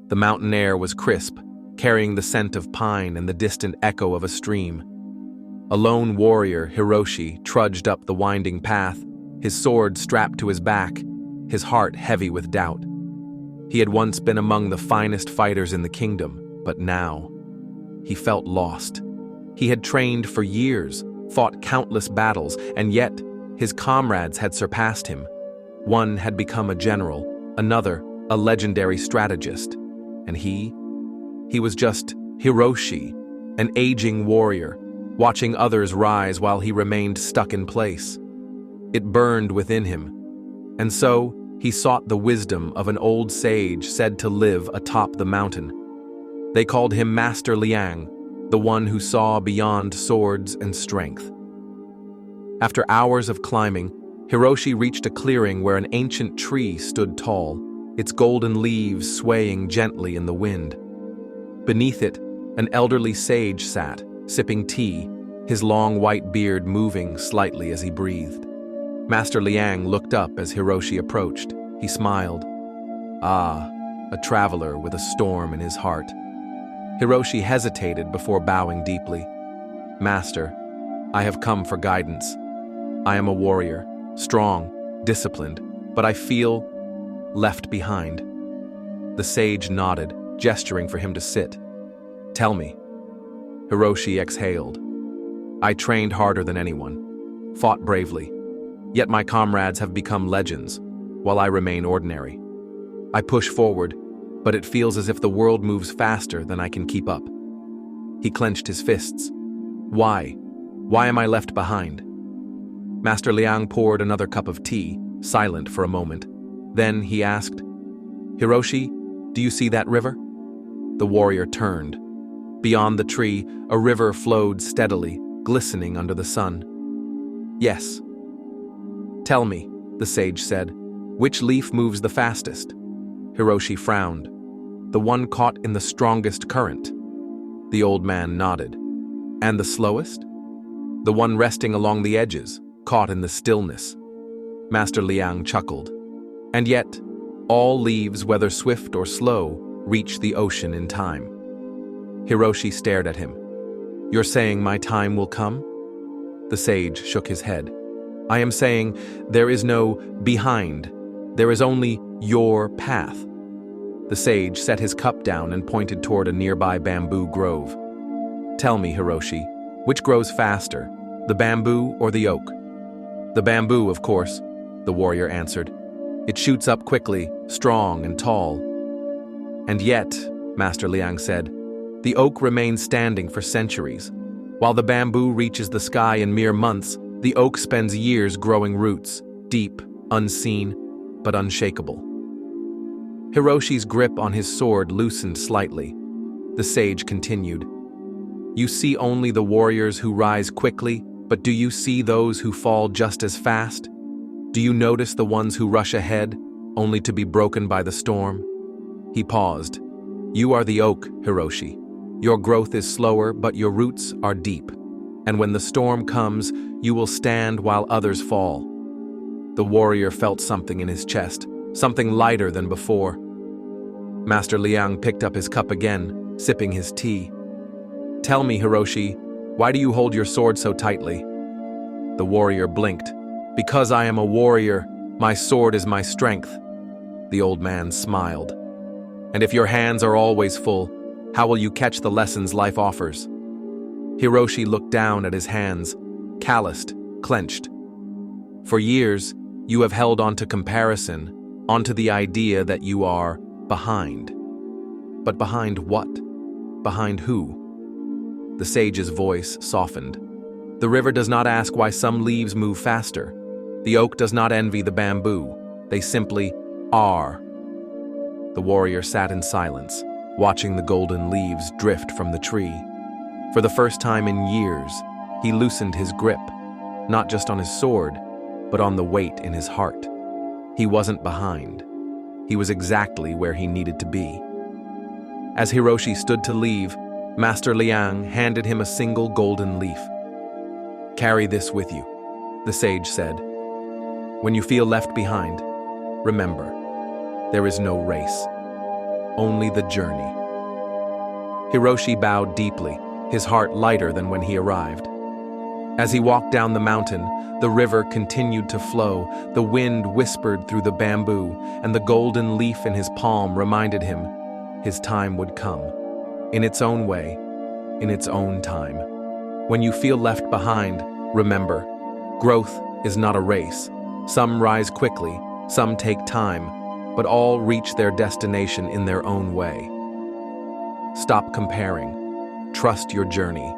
The mountain air was crisp, carrying the scent of pine and the distant echo of a stream. A lone warrior, Hiroshi, trudged up the winding path, his sword strapped to his back, his heart heavy with doubt. He had once been among the finest fighters in the kingdom, but now he felt lost. He had trained for years, fought countless battles, and yet his comrades had surpassed him. One had become a general, another a legendary strategist, and he was just Hiroshi, an aging warrior, watching others rise while he remained stuck in place. It burned within him, and so he sought the wisdom of an old sage said to live atop the mountain. They called him Master Liang, the one who saw beyond swords and strength. After hours of climbing, Hiroshi reached a clearing where an ancient tree stood tall, its golden leaves swaying gently in the wind. Beneath it, an elderly sage sat, sipping tea, his long white beard moving slightly as he breathed. Master Liang looked up as Hiroshi approached. He smiled. Ah, a traveler with a storm in his heart. Hiroshi hesitated before bowing deeply. Master, I have come for guidance. I am a warrior, strong, disciplined, but I feel left behind. The sage nodded, gesturing for him to sit. Tell me. Hiroshi exhaled. I trained harder than anyone, fought bravely, yet my comrades have become legends, while I remain ordinary. I push forward, but it feels as if the world moves faster than I can keep up. He clenched his fists. Why? Why am I left behind? Master Liang poured another cup of tea, silent for a moment. Then he asked, Hiroshi, do you see that river? The warrior turned. Beyond the tree, a river flowed steadily, glistening under the sun. Yes. Tell me, the sage said, which leaf moves the fastest? Hiroshi frowned. The one caught in the strongest current. The old man nodded. And the slowest? The one resting along the edges, caught in the stillness. Master Liang chuckled. And yet, all leaves, whether swift or slow, reach the ocean in time. Hiroshi stared at him. You're saying my time will come? The sage shook his head. I am saying there is no behind. There is only your path. The sage set his cup down and pointed toward a nearby bamboo grove. Tell me, Hiroshi, which grows faster, the bamboo or the oak? The bamboo, of course, the warrior answered. It shoots up quickly, strong and tall. And yet, Master Liang said, the oak remains standing for centuries. While the bamboo reaches the sky in mere months, the oak spends years growing roots, deep, unseen, but unshakable. Hiroshi's grip on his sword loosened slightly. The sage continued. You see only the warriors who rise quickly, but do you see those who fall just as fast? Do you notice the ones who rush ahead, only to be broken by the storm? He paused. You are the oak, Hiroshi. Your growth is slower, but your roots are deep. And when the storm comes, you will stand while others fall. The warrior felt something in his chest, something lighter than before. Master Liang picked up his cup again, sipping his tea. Tell me, Hiroshi, why do you hold your sword so tightly? The warrior blinked. Because I am a warrior, my sword is my strength. The old man smiled. And if your hands are always full, how will you catch the lessons life offers? Hiroshi looked down at his hands, calloused, clenched. For years, you have held on to comparison, onto the idea that you are behind. But behind what? Behind who? The sage's voice softened. The river does not ask why some leaves move faster. The oak does not envy the bamboo. They simply are. The warrior sat in silence, watching the golden leaves drift from the tree. For the first time in years, he loosened his grip, not just on his sword, but on the weight in his heart. He wasn't behind. He was exactly where he needed to be. As Hiroshi stood to leave, Master Liang handed him a single golden leaf. Carry this with you, the sage said. When you feel left behind, remember, there is no race. only the journey. Hiroshi bowed deeply, his heart lighter than when he arrived. As he walked down the mountain, the river continued to flow, the wind whispered through the bamboo, and the golden leaf in his palm reminded him his time would come. In its own way, in its own time. When you feel left behind, remember, growth is not a race. Some rise quickly, some take time, but all reach their destination in their own way. Stop comparing. Trust your journey.